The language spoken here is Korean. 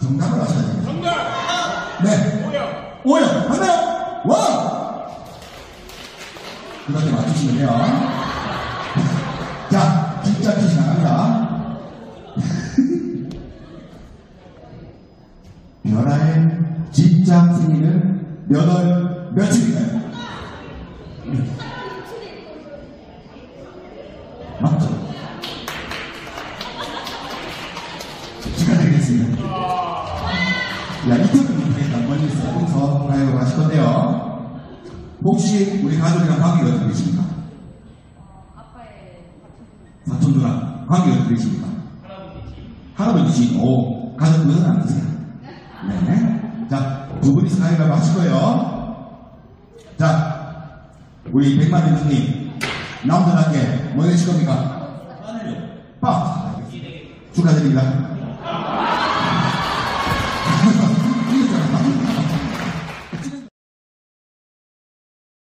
정답을 하셔야 됩니다. 정답! 네. 오영. 하나요? 원! 그렇게 맞추시면 돼요. 자, 진짜 퀴즈 나갑니다. 별아의 진짜 생일은 몇 월 며칠일까요? 맞죠? 축하드리겠습니다. 야, 이쪽은 되겠다. 멀리서 여기서 가위바위보 하실 건데요. 혹시 우리 가족이랑 관계가 어떻게 되십니까? 아빠의 사촌 누나 관계가 어떻게 되십니까? 할아버지. 오, 가족분은 안 드세요? 네. 자, 두 분이서 가위바위보 하실 거예요. 자, 우리 백만 대표님 남자답게 뭐 내실 겁니까? 빵! 축하드립니다.